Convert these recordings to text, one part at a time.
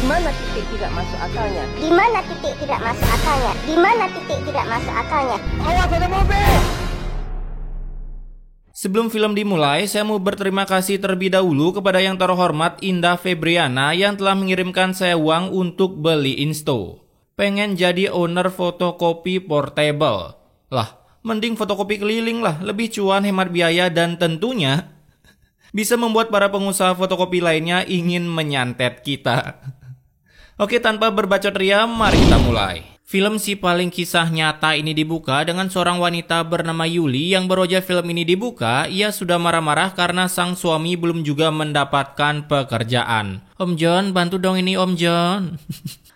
mana titik tidak masuk akalnya? Di mana titik tidak masuk akalnya? Di mana titik tidak masuk akalnya? Awas ada mobil! Sebelum film dimulai, saya mau berterima kasih terlebih dahulu kepada yang terhormat Indah Febriana yang telah mengirimkan saya uang untuk beli Insto. Pengen jadi owner fotokopi portable. Lah, mending fotokopi keliling lah, lebih cuan, hemat biaya, dan tentunya bisa membuat para pengusaha fotokopi lainnya ingin menyantet kita. Oke, tanpa berbacot ria, mari kita mulai. Film Si Paling Kisah Nyata ini dibuka dengan seorang wanita bernama Yuli yang baru aja film ini dibuka, ia sudah marah-marah karena sang suami belum juga mendapatkan pekerjaan. Om John, bantu dong ini Om John.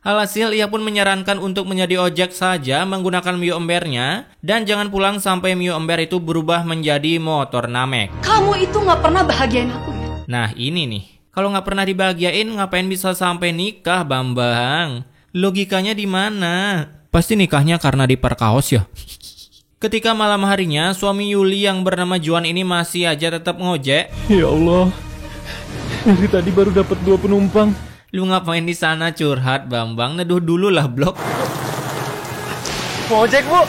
Alhasil ia pun menyarankan untuk menjadi ojek saja menggunakan Mio Embernya dan jangan pulang sampai Mio Ember itu berubah menjadi motor Namek. Kamu itu gak pernah bahagiain aku ya? Nah ini nih, kalau gak pernah dibahagiain ngapain bisa sampai nikah Bambang? Logikanya di mana? Pasti nikahnya karena diperkaos ya. Ketika malam harinya, suami Yuli yang bernama Juan ini masih aja tetap ngojek. Ya Allah, dari tadi baru dapat 2 penumpang. Lu ngapain di sana curhat Bambang? Neduh dulu lah blok. Mau ojek bu?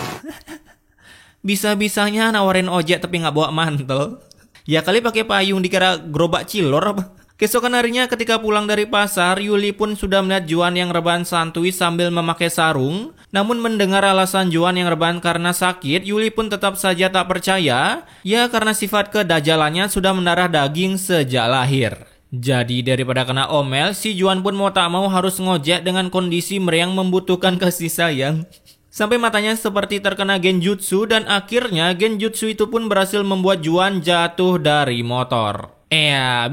Bisa-bisanya nawarin ojek tapi nggak bawa mantel. Ya kali pakai payung dikira gerobak cilor apa? Keesokan harinya ketika pulang dari pasar, Yuli pun sudah melihat Juan yang rebahan santuy sambil memakai sarung. Namun mendengar alasan Juan yang rebahan karena sakit, Yuli pun tetap saja tak percaya. Ya karena sifat kedajalannya sudah mendarah daging sejak lahir. Jadi daripada kena omel, si Juan pun mau tak mau harus ngojek dengan kondisi meriang membutuhkan kasih sayang. Sampai matanya seperti terkena genjutsu dan akhirnya genjutsu itu pun berhasil membuat Juan jatuh dari motor.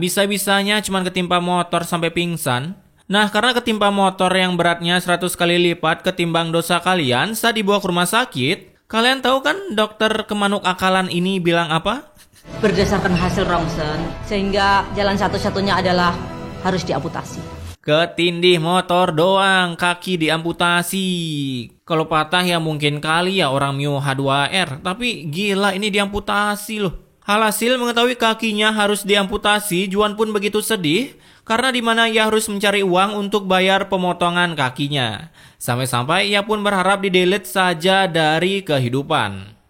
Bisa-bisanya cuma ketimpa motor sampai pingsan. Nah, karena ketimpa motor yang beratnya 100 kali lipat ketimbang dosa kalian saat dibawa ke rumah sakit, kalian tahu kan dokter kemanuk akalan ini bilang apa? Berdasarkan hasil ronsen, sehingga jalan satu-satunya adalah harus diamputasi. Ketindih motor doang, kaki diamputasi. Kalau patah ya mungkin kali ya orang Mio H2R, tapi gila ini diamputasi loh. Alhasil mengetahui kakinya harus diamputasi, Juan pun begitu sedih karena di mana ia harus mencari uang untuk bayar pemotongan kakinya. Sampai-sampai ia pun berharap di-delete saja dari kehidupan.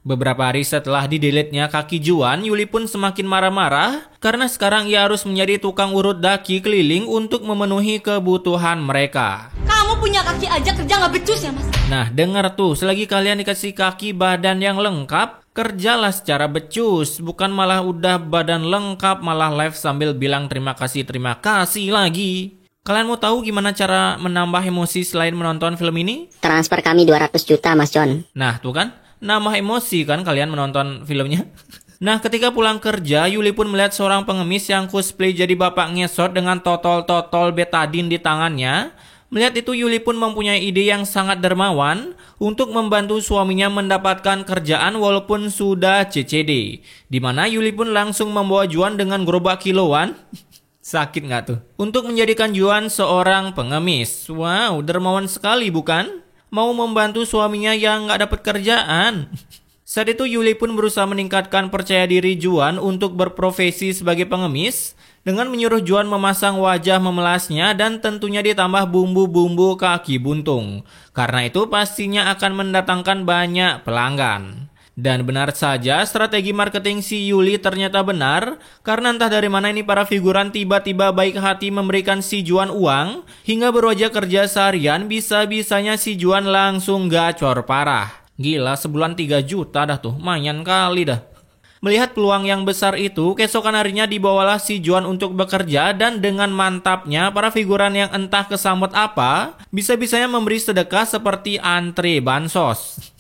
Beberapa hari setelah di-delete-nya kaki Juan, Yuli pun semakin marah-marah karena sekarang ia harus menjadi tukang urut daki keliling untuk memenuhi kebutuhan mereka. Kamu punya kaki aja kerja gak becus ya mas? Nah denger tuh, selagi kalian dikasih kaki badan yang lengkap, kerjalah secara becus, bukan malah udah badan lengkap malah live sambil bilang terima kasih lagi. Kalian mau tahu gimana cara menambah emosi selain menonton film ini? Transfer kami 200 juta Mas John. Nah tuh kan, nambah emosi kan kalian menonton filmnya. Nah ketika pulang kerja, Yuli pun melihat seorang pengemis yang cosplay jadi bapak ngesot dengan totol-totol betadin di tangannya. Melihat itu Yuli pun mempunyai ide yang sangat dermawan untuk membantu suaminya mendapatkan kerjaan walaupun sudah CCD. Dimana Yuli pun langsung membawa Juan dengan gerobak kiloan. Sakit nggak tuh? Untuk menjadikan Juan seorang pengemis. Wow, dermawan sekali bukan? Mau membantu suaminya yang nggak dapat kerjaan. Saat itu Yuli pun berusaha meningkatkan percaya diri Juan untuk berprofesi sebagai pengemis dengan menyuruh Juan memasang wajah memelasnya dan tentunya ditambah bumbu-bumbu kaki buntung. Karena itu pastinya akan mendatangkan banyak pelanggan. Dan benar saja strategi marketing si Yuli ternyata benar karena entah dari mana ini para figuran tiba-tiba baik hati memberikan si Juan uang hingga baru aja kerja seharian bisa-bisanya si Juan langsung gacor parah. Gila sebulan 3 juta dah tuh, lumayan kali dah. Melihat peluang yang besar itu, keesokan harinya dibawalah si Juan untuk bekerja dan dengan mantapnya para figuran yang entah kesambet apa, bisa-bisanya memberi sedekah seperti antre bansos.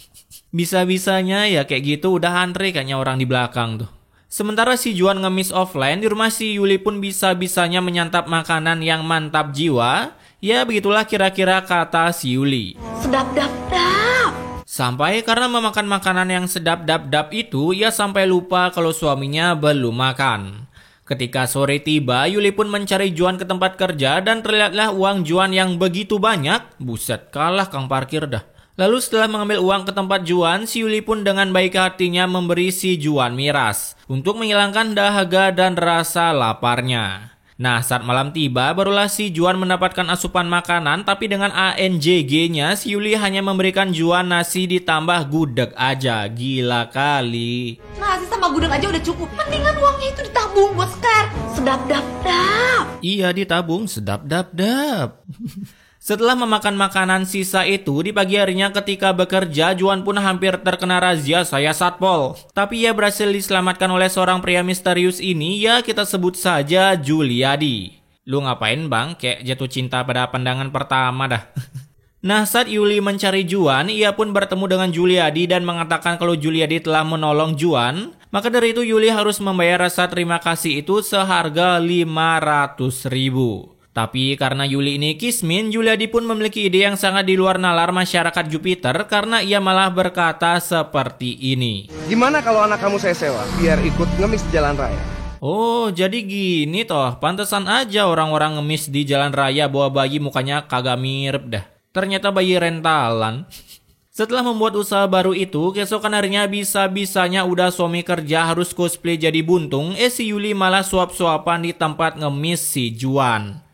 Bisa-bisanya ya kayak gitu udah antre kayaknya orang di belakang tuh. Sementara si Juan ngemis offline, di rumah si Yuli pun bisa-bisanya menyantap makanan yang mantap jiwa. Ya begitulah kira-kira kata si Yuli. Sedap-dap-dap. Sampai karena memakan makanan yang sedap-dap-dap itu, ia sampai lupa kalau suaminya belum makan. Ketika sore tiba, Yuli pun mencari Juan ke tempat kerja dan terlihatlah uang Juan yang begitu banyak. Buset, kalah kang parkir dah. Lalu setelah mengambil uang ke tempat Juan, si Yuli pun dengan baik hatinya memberi si Juan miras untuk menghilangkan dahaga dan rasa laparnya. Nah, saat malam tiba, barulah si Juan mendapatkan asupan makanan, tapi dengan ANJG-nya, si Yuli hanya memberikan Juan nasi ditambah gudeg aja. Gila kali. Nasi sama gudeg aja udah cukup. Mendingan uangnya itu ditabung buat Sekar. Sedap-dap-dap. Iya, ditabung sedap-dap-dap. Setelah memakan makanan sisa itu, di pagi harinya ketika bekerja, Juan pun hampir terkena razia saya satpol. Tapi ia berhasil diselamatkan oleh seorang pria misterius ini, ya kita sebut saja Juliadi. Lu ngapain bang? Kayak jatuh cinta pada pandangan pertama dah. Nah, saat Yuli mencari Juan, ia pun bertemu dengan Juliadi dan mengatakan kalau Juliadi telah menolong Juan. Maka dari itu Yuli harus membayar rasa terima kasih itu seharga 500.000. Tapi karena Yuli ini kismin, Juliadi pun memiliki ide yang sangat di luar nalar masyarakat Jupiter karena ia malah berkata seperti ini. Gimana kalau anak kamu saya sewa, biar ikut ngemis di jalan raya? Oh, jadi gini toh, pantesan aja orang-orang ngemis di jalan raya bawa bayi mukanya kagak mirip dah. Ternyata bayi rentalan. Setelah membuat usaha baru itu, keesokan harinya bisa-bisanya udah suami kerja harus cosplay jadi buntung, si Yuli malah suap-suapan di tempat ngemis si Juan.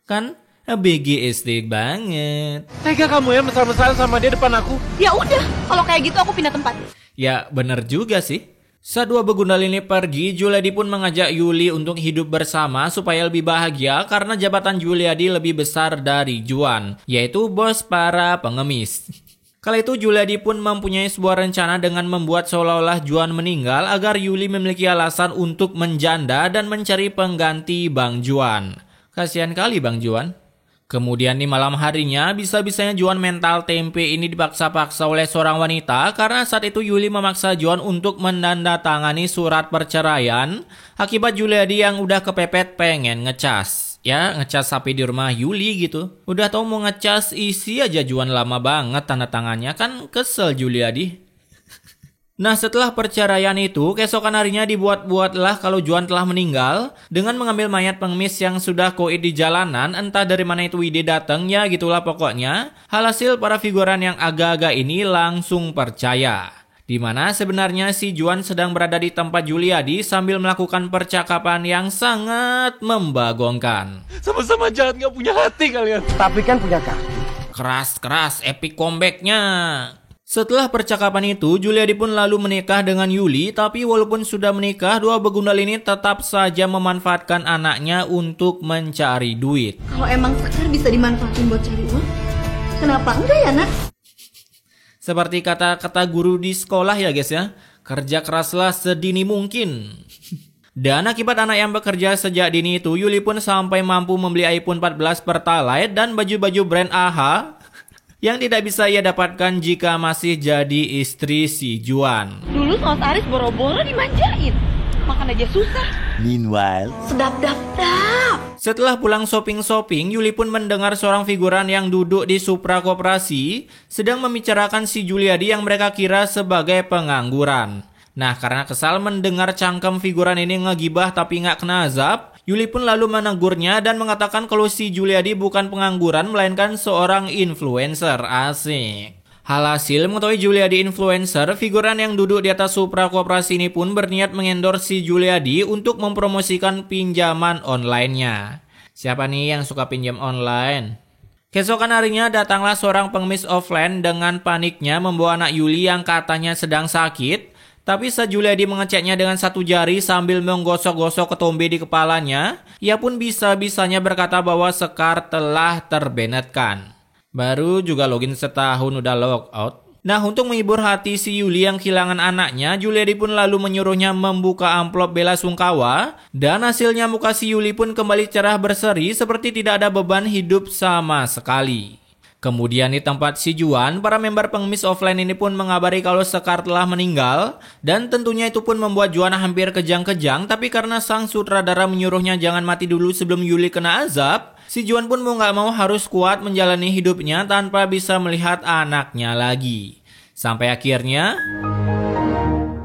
Kan BGSD banget. Tega kamu ya mesra-mesraan sama dia depan aku. Ya udah, kalau kayak gitu aku pindah tempat. Ya bener juga sih. Saat dua begundal ini pergi, Juliadi pun mengajak Yuli untuk hidup bersama supaya lebih bahagia karena jabatan Juliadi lebih besar dari Juan, yaitu bos para pengemis. Kala itu Juliadi pun mempunyai sebuah rencana dengan membuat seolah-olah Juan meninggal agar Yuli memiliki alasan untuk menjanda dan mencari pengganti Bang Juan. Kasihan kali Bang Juan. Kemudian di malam harinya, bisa-bisanya Juan mental tempe ini dipaksa-paksa oleh seorang wanita karena saat itu Yuli memaksa Juan untuk menandatangani surat perceraian akibat Juliadi yang udah kepepet pengen ngecas. Ya, ngecas sapi di rumah Yuli gitu. Udah tau mau ngecas isi aja Juan lama banget tanda tangannya, kan kesel Juliadi. Nah, setelah perceraian itu, keesokan harinya dibuat-buatlah kalau Juan telah meninggal dengan mengambil mayat pengemis yang sudah koid di jalanan, entah dari mana itu ide datang, ya gitulah pokoknya. Alhasil para figuran yang agak-agak ini langsung percaya. Dimana sebenarnya si Juan sedang berada di tempat Juliadi sambil melakukan percakapan yang sangat membagongkan. Sama-sama jahat gak punya hati kalian. Tapi kan punya kaki. Keras-keras epic comebacknya. Setelah percakapan itu, Juliadi pun lalu menikah dengan Yuli, tapi walaupun sudah menikah, dua begundal ini tetap saja memanfaatkan anaknya untuk mencari duit. Kalau emang Sekar bisa dimanfaatin buat cari uang, kenapa enggak ya nak? Seperti kata-kata guru di sekolah ya guys ya, kerja keraslah sedini mungkin. Dan akibat anak yang bekerja sejak dini itu, Yuli pun sampai mampu membeli iPhone 14 Pertalite dan baju-baju brand AHA yang tidak bisa ia dapatkan jika masih jadi istri si Juan. Dulu Saus Aris boro-boro dimanjain, makan aja susah. Meanwhile, Sedap-dap-dap. Setelah pulang shopping-shopping, Yuli pun mendengar seorang figuran yang duduk di Supra Koperasi sedang membicarakan si Juliadi yang mereka kira sebagai pengangguran. Nah, karena kesal mendengar cangkem figuran ini ngegibah tapi nggak kena azab, Yuli pun lalu menegurnya dan mengatakan kalau si Juliadi bukan pengangguran melainkan seorang influencer. Asik. Alhasil mengetahui Juliadi influencer, figuran yang duduk di atas Supra Koperasi ini pun berniat mengendorse si Juliadi untuk mempromosikan pinjaman online-nya. Siapa nih yang suka pinjam online? Keesokan harinya datanglah seorang pengemis offline dengan paniknya membawa anak Yuli yang katanya sedang sakit. Tapi saat Juliadi mengeceknya dengan satu jari sambil menggosok-gosok ketombe di kepalanya, ia pun bisa-bisanya berkata bahwa Sekar telah terbenetkan. Baru juga login setahun udah logout. Nah, untuk menghibur hati si Yuli yang kehilangan anaknya, Juliadi pun lalu menyuruhnya membuka amplop bela sungkawa, dan hasilnya muka si Yuli pun kembali cerah berseri seperti tidak ada beban hidup sama sekali. Kemudian di tempat si Juan, para member pengemis offline ini pun mengabari kalau Sekar telah meninggal, dan tentunya itu pun membuat Juan hampir kejang-kejang, tapi karena sang sutradara menyuruhnya jangan mati dulu sebelum Yuli kena azab, si Juan pun mau gak mau harus kuat menjalani hidupnya tanpa bisa melihat anaknya lagi. Sampai akhirnya,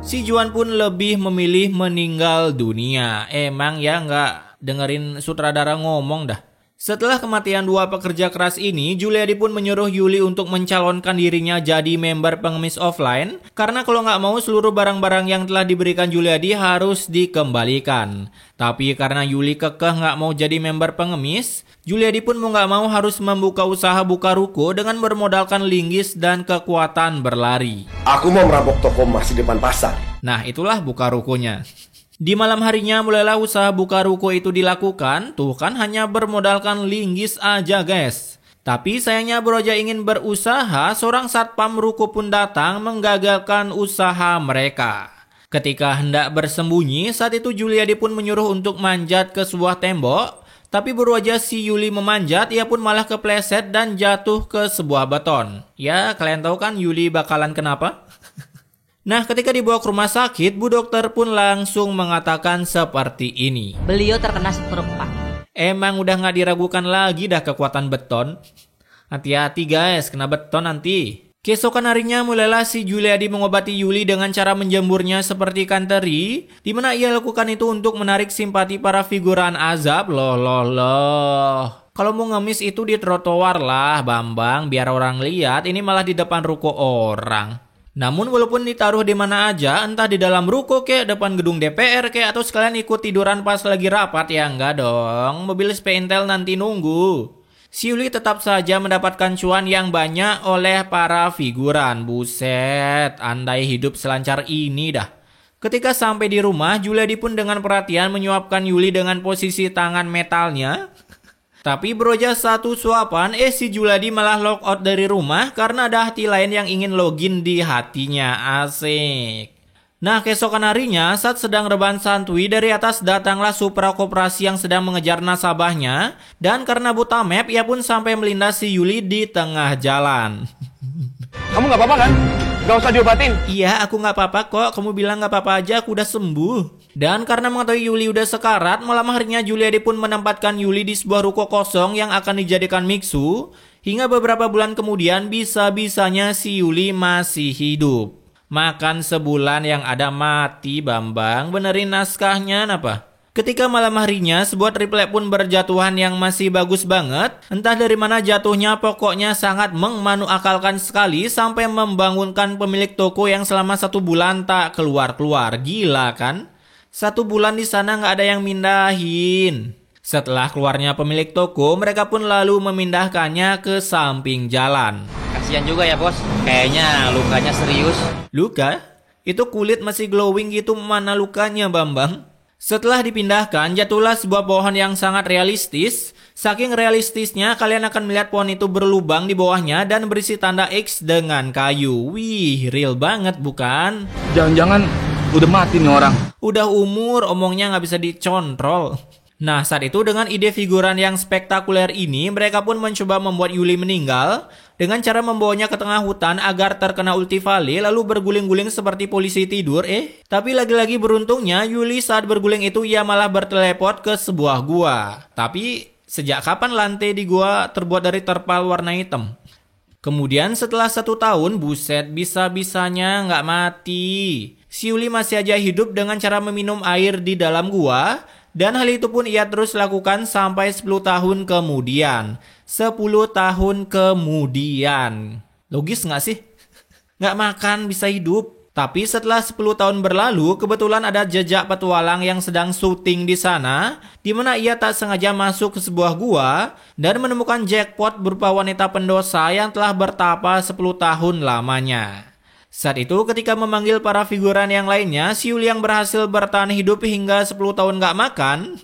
si Juan pun lebih memilih meninggal dunia. Emang ya gak dengerin sutradara ngomong dah. Setelah kematian dua pekerja keras ini, Juliadi pun menyuruh Yuli untuk mencalonkan dirinya jadi member pengemis offline, karena kalau nggak mau seluruh barang-barang yang telah diberikan Juliadi harus dikembalikan. Tapi karena Yuli kekeh nggak mau jadi member pengemis, Juliadi pun mau nggak mau harus membuka usaha buka ruko dengan bermodalkan linggis dan kekuatan berlari. Aku mau merampok toko emas di depan pasar. Nah, itulah buka rukonya. Di malam harinya mulailah usaha buka ruko itu dilakukan, tuh kan hanya bermodalkan linggis aja guys. Tapi sayangnya Broja ingin berusaha, seorang satpam ruko pun datang menggagalkan usaha mereka. Ketika hendak bersembunyi, saat itu Juliadi pun menyuruh untuk manjat ke sebuah tembok. Tapi baru aja si Yuli memanjat, ia pun malah kepleset dan jatuh ke sebuah beton. Ya, kalian tahu kan Yuli bakalan kenapa? Nah, ketika dibawa ke rumah sakit, Bu Dokter pun langsung mengatakan seperti ini. Beliau terkena stroke, Pak. Emang udah nggak diragukan lagi dah kekuatan beton. Hati-hati guys, kena beton nanti. Keesokan harinya mulailah si Juliadi mengobati Yuli dengan cara menjemurnya seperti ikan teri, di mana ia lakukan itu untuk menarik simpati para figuran azab. Loh. Kalau mau ngemis itu di trotoar lah, Bambang, biar orang lihat. Ini malah di depan ruko orang. Namun walaupun ditaruh di mana aja, entah di dalam ruko kek, depan gedung DPR kek, atau sekalian ikut tiduran pas lagi rapat, ya enggak dong. Mobil Speintel nanti nunggu. Si Yuli tetap saja mendapatkan cuan yang banyak oleh para figuran. Buset, andai hidup selancar ini dah. Ketika sampai di rumah, Juliadi pun dengan perhatian menyuapkan Yuli dengan posisi tangan metalnya. Tapi beroja satu suapan, si Juliadi malah lock out dari rumah karena ada hati lain yang ingin login di hatinya. Asik. Nah, keesokan harinya saat sedang rebahan santuy, dari atas datanglah Supra Koperasi yang sedang mengejar nasabahnya. Dan karena buta map, ia pun sampai melindas si Yuli di tengah jalan. Kamu nggak apa-apa kan? Gak usah diobatin. Iya, aku nggak apa-apa kok. Kamu bilang nggak apa-apa aja, aku udah sembuh. Dan karena mengetahui Yuli udah sekarat, malam harinya Juliadi pun menempatkan Yuli di sebuah ruko kosong yang akan dijadikan miksu. Hingga beberapa bulan kemudian bisa-bisanya si Yuli masih hidup. Makan sebulan yang ada mati, Bambang. Benerin naskahnya apa? Ketika malam harinya, sebuah triplek pun berjatuhan yang masih bagus banget. Entah dari mana jatuhnya, pokoknya sangat memanuakalkan sekali sampai membangunkan pemilik toko yang selama 1 bulan tak keluar-keluar. Gila kan? 1 bulan di sana nggak ada yang mindahin. Setelah keluarnya pemilik toko, mereka pun lalu memindahkannya ke samping jalan. Kasian juga ya bos, kayaknya lukanya serius. Luka? Itu kulit masih glowing gitu, mana lukanya Bambang? Setelah dipindahkan, jatuhlah sebuah pohon yang sangat realistis. Saking realistisnya, kalian akan melihat pohon itu berlubang di bawahnya dan berisi tanda X dengan kayu. Wih, real banget bukan? Jangan-jangan udah mati nih orang. Udah umur, omongnya nggak bisa dicontrol. Nah, saat itu dengan ide figuran yang spektakuler ini, mereka pun mencoba membuat Yuli meninggal dengan cara membawanya ke tengah hutan agar terkena ultivale lalu berguling-guling seperti polisi tidur. Tapi lagi-lagi beruntungnya Yuli saat berguling itu ia malah berteleport ke sebuah gua. Tapi sejak kapan lantai di gua terbuat dari terpal warna hitam? Kemudian setelah 1 tahun, buset, bisa-bisanya nggak mati. Si Yuli masih aja hidup dengan cara meminum air di dalam gua. Dan hal itu pun ia terus lakukan sampai 10 tahun kemudian. 10 tahun kemudian. Logis nggak sih? Nggak makan bisa hidup. Tapi setelah 10 tahun berlalu, kebetulan ada jejak petualang yang sedang syuting di sana, di mana ia tak sengaja masuk ke sebuah gua dan menemukan jackpot berupa wanita pendosa yang telah bertapa 10 tahun lamanya. Saat itu ketika memanggil para figuran yang lainnya, si Yuli yang berhasil bertahan hidup hingga 10 tahun gak makan,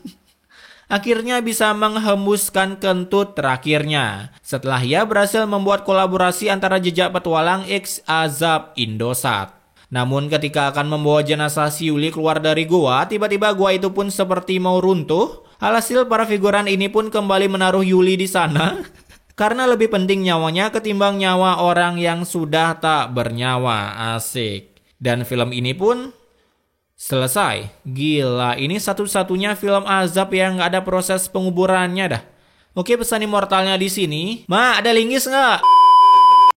akhirnya bisa menghembuskan kentut terakhirnya. Setelah ia berhasil membuat kolaborasi antara jejak petualang X Azab Indosat. Namun ketika akan membawa jenazah si Yuli keluar dari gua, tiba-tiba gua itu pun seperti mau runtuh. Alhasil para figuran ini pun kembali menaruh Yuli di sana. Karena lebih penting nyawanya ketimbang nyawa orang yang sudah tak bernyawa. Asik. Dan film ini pun selesai. Gila, ini satu-satunya film azab yang gak ada proses penguburannya dah. Oke, pesan immortalnya di sini. Ma, ada linggis nggak?